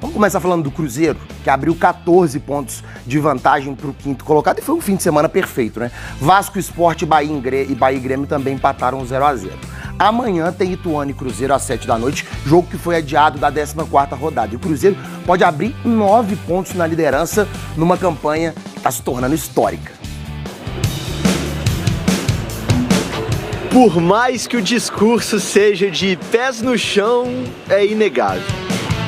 Vamos começar falando do Cruzeiro, que abriu 14 pontos de vantagem para o quinto colocado e foi um fim de semana perfeito, né? Vasco, Sport, Bahia e Grêmio também empataram 0-0. Amanhã tem Ituano e Cruzeiro às 7 da noite, jogo que foi adiado da 14ª rodada. E o Cruzeiro pode abrir 9 pontos na liderança numa campanha que está se tornando histórica. Por mais que o discurso seja de pés no chão, é inegável.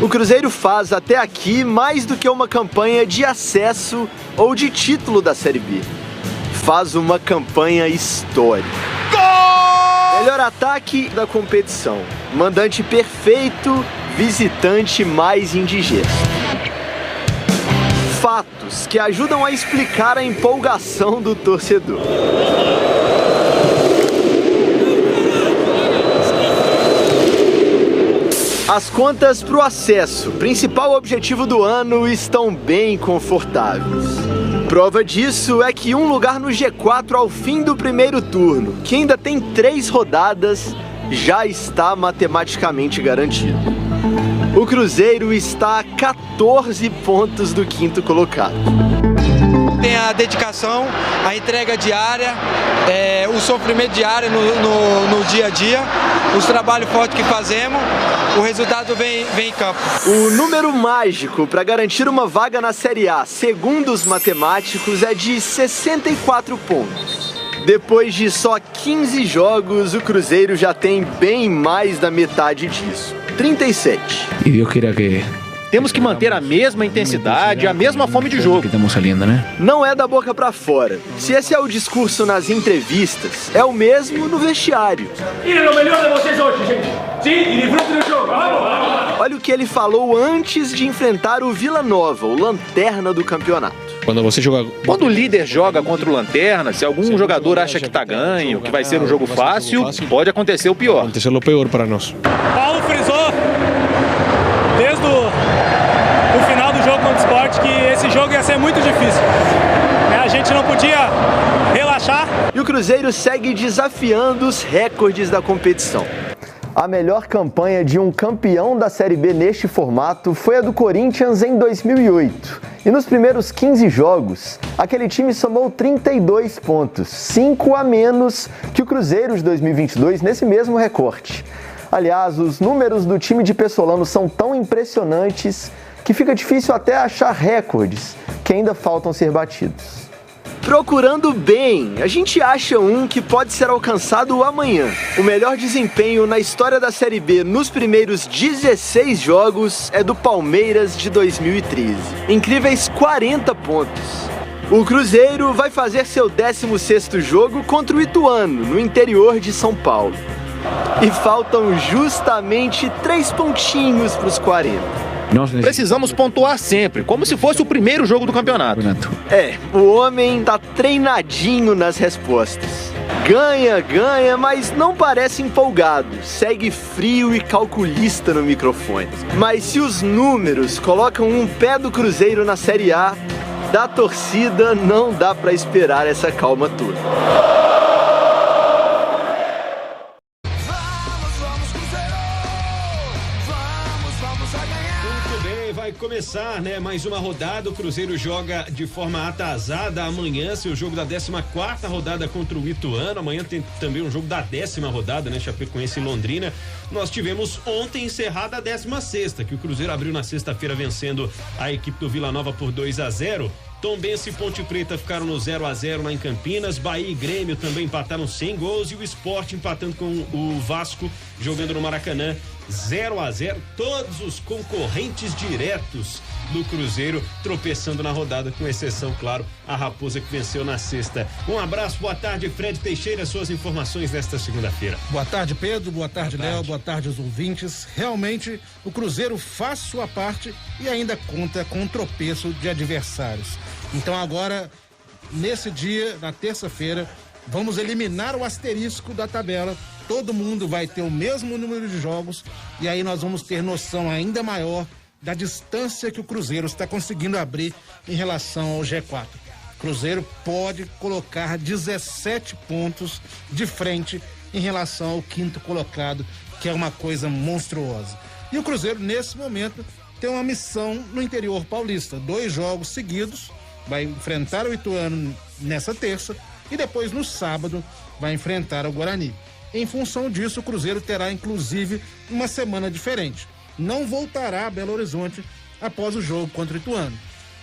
O Cruzeiro faz até aqui mais do que uma campanha de acesso ou de título da Série B. Faz uma campanha histórica. Gol! Melhor ataque da competição. Mandante perfeito, visitante mais indigesto. Fatos que ajudam a explicar a empolgação do torcedor. As contas para o acesso, principal objetivo do ano, estão bem confortáveis. Prova disso é que um lugar no G4 ao fim do primeiro turno, que ainda tem 3 rodadas, já está matematicamente garantido. O Cruzeiro está a 14 pontos do quinto colocado. Tem a dedicação, a entrega diária, o sofrimento diário no dia a dia, os trabalhos fortes que fazemos, o resultado vem em campo. O número mágico para garantir uma vaga na Série A, segundo os matemáticos, é de 64 pontos. Depois de só 15 jogos, o Cruzeiro já tem bem mais da metade disso, 37. E Deus queira que... Temos que manter a mesma intensidade, a mesma fome de jogo. Estamos saindo, né? Não é da boca pra fora. Se esse é o discurso nas entrevistas, é o mesmo no vestiário. E é o melhor de vocês hoje, gente. Sim, e disfrutem do jogo. Vamos. Olha o que ele falou antes de enfrentar o Vila Nova, o lanterna do campeonato. Quando o líder joga contra o Lanterna, se algum jogador acha que tá ganho, que vai ser um jogo fácil, pode acontecer o pior. Acontecer o pior para nós. Paulo frisou desde o final do jogo contra o Sport que esse jogo ia ser muito difícil. A gente não podia relaxar. E o Cruzeiro segue desafiando os recordes da competição. A melhor campanha de um campeão da Série B neste formato foi a do Corinthians em 2008. E nos primeiros 15 jogos, aquele time somou 32 pontos, 5 a menos que o Cruzeiro de 2022 nesse mesmo recorte. Aliás, os números do time de Pessolano são tão impressionantes que fica difícil até achar recordes que ainda faltam ser batidos. Procurando bem, a gente acha um que pode ser alcançado amanhã. O melhor desempenho na história da Série B nos primeiros 16 jogos é do Palmeiras de 2013. Incríveis 40 pontos. O Cruzeiro vai fazer seu 16º jogo contra o Ituano, no interior de São Paulo. E faltam justamente 3 pontinhos para os 40. Precisamos pontuar sempre, como se fosse o primeiro jogo do campeonato. O homem tá treinadinho nas respostas. Ganha, mas não parece empolgado. Segue frio e calculista no microfone. Mas se os números colocam um pé do Cruzeiro na Série A, da torcida não dá pra esperar essa calma toda. Vai começar, né? Mais uma rodada. O Cruzeiro joga de forma atrasada amanhã, seu jogo da 14ª rodada contra o Ituano. Amanhã tem também um jogo da 10ª rodada, né? Chapecoense e Londrina. Nós tivemos ontem encerrada a 16ª, que o Cruzeiro abriu na sexta-feira vencendo a equipe do Vila Nova por 2-0. Tombense e Ponte Preta ficaram no 0-0 lá em Campinas. Bahia e Grêmio também empataram sem gols e o Sport empatando com o Vasco jogando no Maracanã 0-0. Todos os concorrentes diretos do Cruzeiro tropeçando na rodada, com exceção, claro, a Raposa que venceu na sexta. Um abraço, boa tarde, Fred Teixeira, suas informações nesta segunda-feira. Boa tarde, Pedro, boa tarde, Léo, boa tarde aos ouvintes. Realmente, o Cruzeiro faz sua parte e ainda conta com um tropeço de adversários. Então agora, nesse dia, na terça-feira, vamos eliminar o asterisco da tabela. Todo mundo vai ter o mesmo número de jogos e aí nós vamos ter noção ainda maior da distância que o Cruzeiro está conseguindo abrir em relação ao G4. O Cruzeiro pode colocar 17 pontos de frente em relação ao quinto colocado, que é uma coisa monstruosa. E o Cruzeiro, nesse momento, tem uma missão no interior paulista. 2 jogos seguidos, vai enfrentar o Ituano nessa terça e depois no sábado vai enfrentar o Guarani. Em função disso, o Cruzeiro terá inclusive uma semana diferente. Não voltará a Belo Horizonte após o jogo contra o Ituano.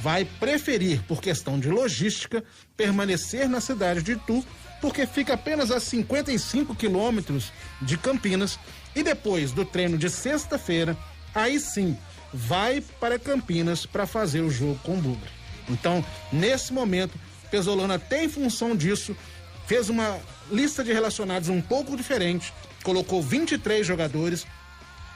Vai preferir, por questão de logística, permanecer na cidade de Itu, porque fica apenas a 55 quilômetros de Campinas, e depois do treino de sexta-feira, aí sim, vai para Campinas para fazer o jogo com o Bugre. Então, nesse momento, Pesolano, até em função disso, fez uma lista de relacionados um pouco diferente, colocou 23 jogadores,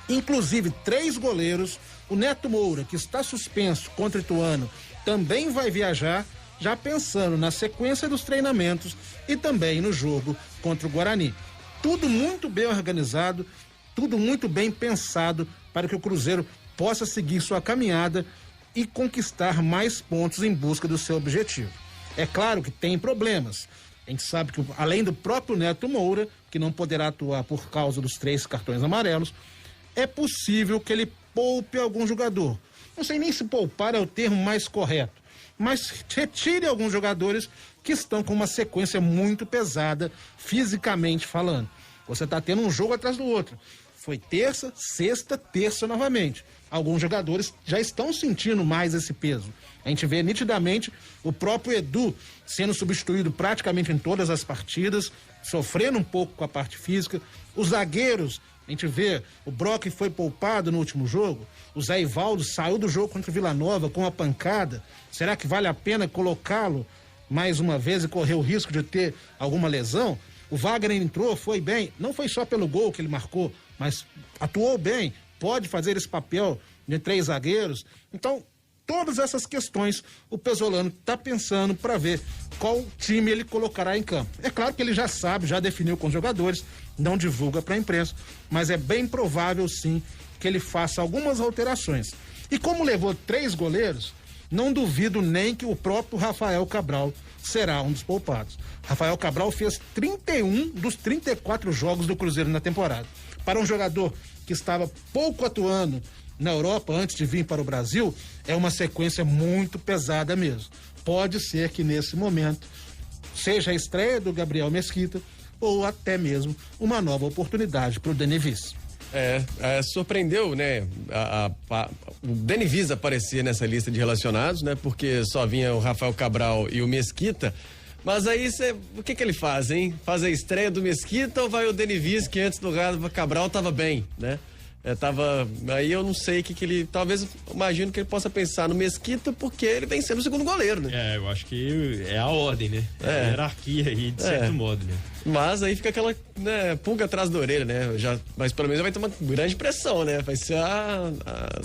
inclusive 3 goleiros. O Neto Moura, que está suspenso contra o Ituano, também vai viajar, já pensando na sequência dos treinamentos e também no jogo contra o Guarani. Tudo muito bem organizado, tudo muito bem pensado para que o Cruzeiro possa seguir sua caminhada e conquistar mais pontos em busca do seu objetivo. É claro que tem problemas. A gente sabe que, além do próprio Neto Moura, que não poderá atuar por causa dos 3 cartões amarelos, é possível que ele poupe algum jogador. Não sei nem se poupar é o termo mais correto, mas retire alguns jogadores que estão com uma sequência muito pesada, fisicamente falando. Você está tendo um jogo atrás do outro. Foi terça, sexta, terça novamente. Alguns jogadores já estão sentindo mais esse peso. A gente vê nitidamente o próprio Edu sendo substituído praticamente em todas as partidas, sofrendo um pouco com a parte física. Os zagueiros, a gente vê, o Brock foi poupado no último jogo, o Zé Ivaldo saiu do jogo contra o Vila Nova com uma pancada. Será que vale a pena colocá-lo mais uma vez e correr o risco de ter alguma lesão? O Wagner entrou, foi bem, não foi só pelo gol que ele marcou, mas atuou bem, pode fazer esse papel de 3 zagueiros. Então, todas essas questões o Pesolano está pensando para ver qual time ele colocará em campo. É claro que ele já sabe, já definiu com os jogadores, não divulga para a imprensa, mas é bem provável sim que ele faça algumas alterações. E como levou 3 goleiros, não duvido nem que o próprio Rafael Cabral será um dos poupados. Rafael Cabral fez 31 dos 34 jogos do Cruzeiro na temporada. Para um jogador que estava pouco atuando na Europa antes de vir para o Brasil, é uma sequência muito pesada mesmo. Pode ser que nesse momento seja a estreia do Gabriel Mesquita ou até mesmo uma nova oportunidade para o Denivis. Surpreendeu, né, o Denivis aparecer nessa lista de relacionados, né, porque só vinha o Rafael Cabral e o Mesquita. Mas aí o que ele faz, hein? Faz a estreia do Mesquita ou vai o Denivis, que antes do Cabral tava bem, né? Aí eu não sei o que ele, talvez, imagino que ele possa pensar no Mesquita porque ele vem sendo o segundo goleiro, né? Eu acho que é a ordem, né? É a hierarquia aí, de certo modo, né? Mas aí fica aquela, né, pulga atrás da orelha, né? Mas pelo menos vai ter uma grande pressão, né? Vai ser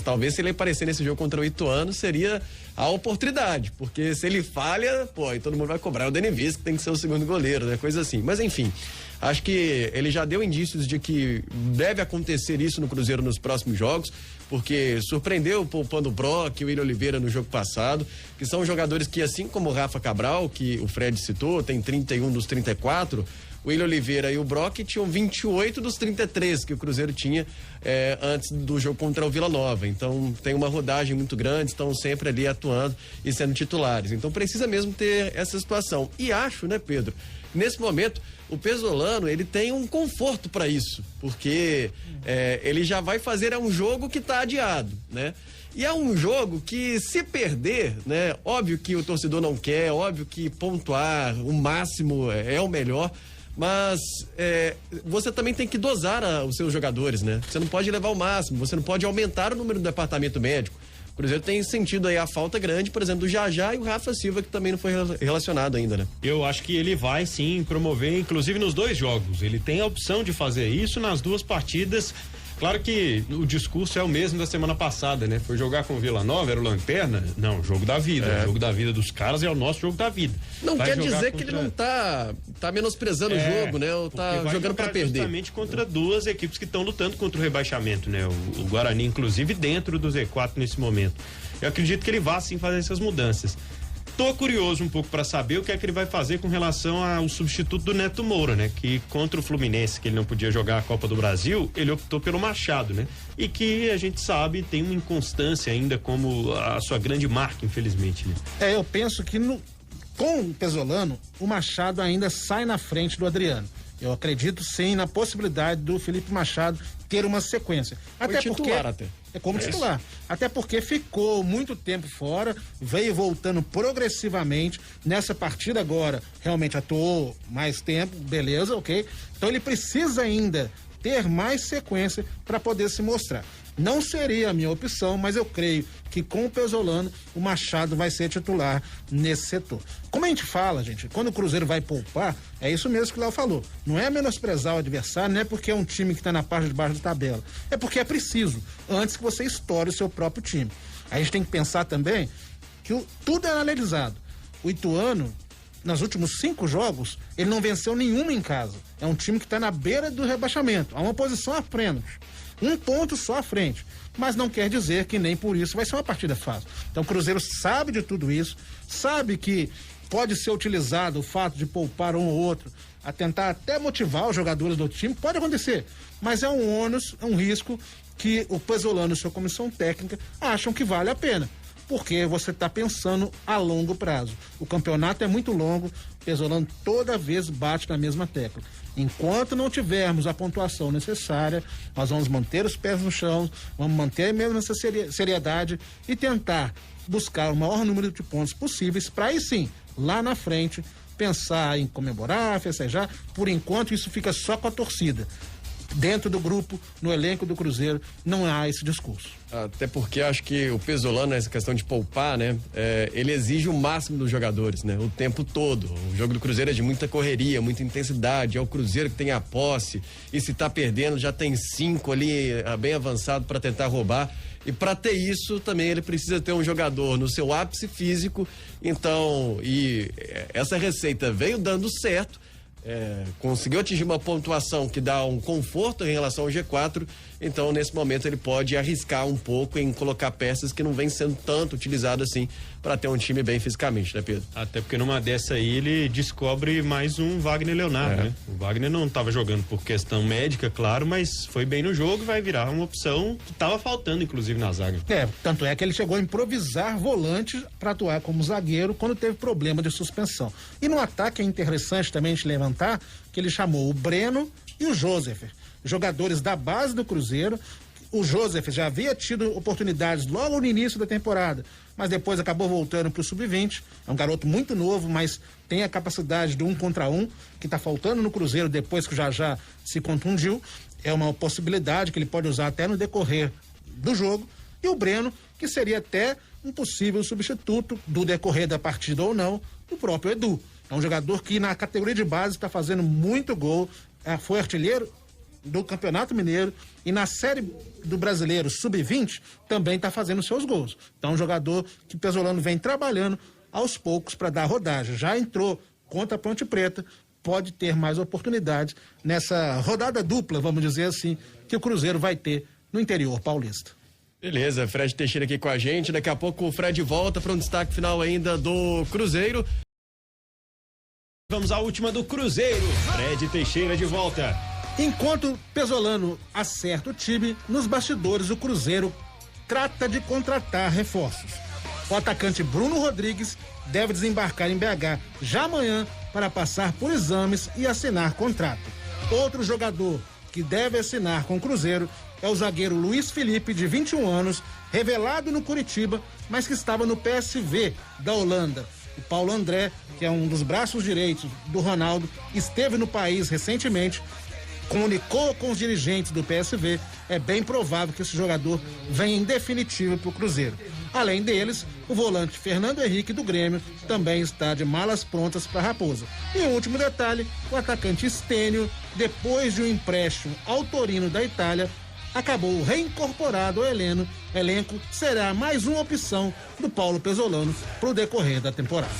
talvez se ele aparecer nesse jogo contra o Ituano, seria a oportunidade, porque se ele falha, aí todo mundo vai cobrar o Denivis, que tem que ser o segundo goleiro, né? Coisa assim. Mas enfim, acho que ele já deu indícios de que deve acontecer isso no Cruzeiro nos próximos jogos, porque surpreendeu poupando o Brock e o William Oliveira no jogo passado, que são jogadores que, assim como o Rafa Cabral, que o Fred citou, tem 31 dos 34, o William Oliveira e o Brock tinham 28 dos 33 que o Cruzeiro tinha antes do jogo contra o Vila Nova. Então tem uma rodagem muito grande, estão sempre ali atuando e sendo titulares. Então precisa mesmo ter essa situação. E acho, né, Pedro, nesse momento o Pesolano, ele tem um conforto para isso, porque ele já vai fazer um jogo que está adiado, né? E é um jogo que, se perder, né? Óbvio que o torcedor não quer, óbvio que pontuar o máximo é o melhor, mas você também tem que dosar os seus jogadores, né? Você não pode levar o máximo, você não pode aumentar o número do departamento médico. O Cruzeiro tem sentido aí a falta grande, por exemplo, do Jajá e o Rafa Silva, que também não foi relacionado ainda, né? Eu acho que ele vai sim promover, inclusive nos 2 jogos. Ele tem a opção de fazer isso nas 2 partidas. Claro que o discurso é o mesmo da semana passada, né? Foi jogar com o Vila Nova, era o Lanterna? Não, jogo da vida. O jogo da vida dos caras é o nosso jogo da vida. Não quer dizer que ele não tá menosprezando o jogo, né? Ou tá jogando pra perder. Justamente contra 2 equipes que estão lutando contra o rebaixamento, né? O Guarani, inclusive, dentro do Z4 nesse momento. Eu acredito que ele vá sim fazer essas mudanças. tô curioso um pouco para saber o que é que ele vai fazer com relação ao substituto do Neto Moura, né? Que contra o Fluminense, que ele não podia jogar a Copa do Brasil, ele optou pelo Machado, né? E que a gente sabe tem uma inconstância ainda como a sua grande marca, infelizmente, né? Eu penso que com o Pesolano, o Machado ainda sai na frente do Adriano. Eu acredito sim na possibilidade do Felipe Machado ter uma sequência. Até porque é como titular. Até porque ficou muito tempo fora, veio voltando progressivamente. Nessa partida agora, realmente atuou mais tempo, beleza, ok. Então ele precisa ainda ter mais sequência para poder se mostrar. Não seria a minha opção, mas eu creio que com o Pesolano, o Machado vai ser titular nesse setor. Como a gente fala, gente, quando o Cruzeiro vai poupar, é isso mesmo que o Léo falou. Não é menosprezar o adversário, não é porque é um time que está na parte de baixo da tabela. É porque é preciso, antes que você estoure o seu próprio time. A gente tem que pensar também que tudo é analisado. O Ituano, nos últimos 5 jogos, ele não venceu nenhuma em casa. É um time que está na beira do rebaixamento, a uma posição à frente. 1 ponto só à frente, mas não quer dizer que nem por isso vai ser uma partida fácil. Então o Cruzeiro sabe de tudo isso, sabe que pode ser utilizado o fato de poupar um ou outro, a tentar até motivar os jogadores do outro time, pode acontecer, mas é um ônus, é um risco que o Pesolano e sua comissão técnica acham que vale a pena, porque você está pensando a longo prazo. O campeonato é muito longo, Pesolano toda vez bate na mesma tecla. Enquanto não tivermos a pontuação necessária, nós vamos manter os pés no chão, vamos manter mesmo essa seriedade e tentar buscar o maior número de pontos possíveis para aí sim, lá na frente, pensar em comemorar, festejar. Por enquanto isso fica só com a torcida. Dentro do grupo, no elenco do Cruzeiro, não há esse discurso. Até porque acho que o Pesolano, essa questão de poupar, né? Ele exige o máximo dos jogadores, né? O tempo todo. O jogo do Cruzeiro é de muita correria, muita intensidade. É o Cruzeiro que tem a posse. E se tá perdendo, já tem 5 ali, bem avançado para tentar roubar. E para ter isso, também ele precisa ter um jogador no seu ápice físico. Então, essa receita veio dando certo. Conseguiu atingir uma pontuação que dá um conforto em relação ao G4, então nesse momento ele pode arriscar um pouco em colocar peças que não vêm sendo tanto utilizadas assim para ter um time bem fisicamente, né, Pedro? Até porque numa dessa aí ele descobre mais um Wagner Leonardo, né? O Wagner não estava jogando por questão médica, claro, mas foi bem no jogo e vai virar uma opção que estava faltando inclusive na zaga. Tanto é que ele chegou a improvisar volante para atuar como zagueiro quando teve problema de suspensão. E no ataque é interessante também a gente levantar que ele chamou o Breno e o Joseph, jogadores da base do Cruzeiro. O Joseph já havia tido oportunidades logo no início da temporada, mas depois acabou voltando para o sub-20. É um garoto muito novo, mas tem a capacidade de 1 contra 1, que está faltando no Cruzeiro depois que o Jajá se contundiu. É uma possibilidade que ele pode usar até no decorrer do jogo. E o Breno, que seria até um possível substituto do decorrer da partida ou não, do próprio Edu. É um jogador que na categoria de base está fazendo muito gol, foi artilheiro do Campeonato Mineiro e na Série do Brasileiro Sub-20 também está fazendo seus gols. Então um jogador que o Pesolano vem trabalhando aos poucos para dar rodagem. Já entrou contra a Ponte Preta, pode ter mais oportunidades nessa rodada dupla, vamos dizer assim, que o Cruzeiro vai ter no interior paulista. Beleza, Fred Teixeira aqui com a gente. Daqui a pouco o Fred volta para um destaque final ainda do Cruzeiro. Vamos à última do Cruzeiro. Fred Teixeira de volta. Enquanto Pesolano acerta o time, nos bastidores o Cruzeiro trata de contratar reforços. O atacante Bruno Rodrigues deve desembarcar em BH já amanhã para passar por exames e assinar contrato. Outro jogador que deve assinar com o Cruzeiro é o zagueiro Luiz Felipe, de 21 anos, revelado no Curitiba, mas que estava no PSV da Holanda. O Paulo André, que é um dos braços direitos do Ronaldo, esteve no país recentemente, comunicou com os dirigentes do PSV. É bem provável que esse jogador venha em definitivo para o Cruzeiro. Além deles, o volante Fernando Henrique do Grêmio também está de malas prontas para a Raposa. E um último detalhe, o atacante Stênio, depois de um empréstimo ao Torino da Itália, acabou reincorporado ao elenco. Será mais uma opção do Paulo Pesolano para o decorrer da temporada.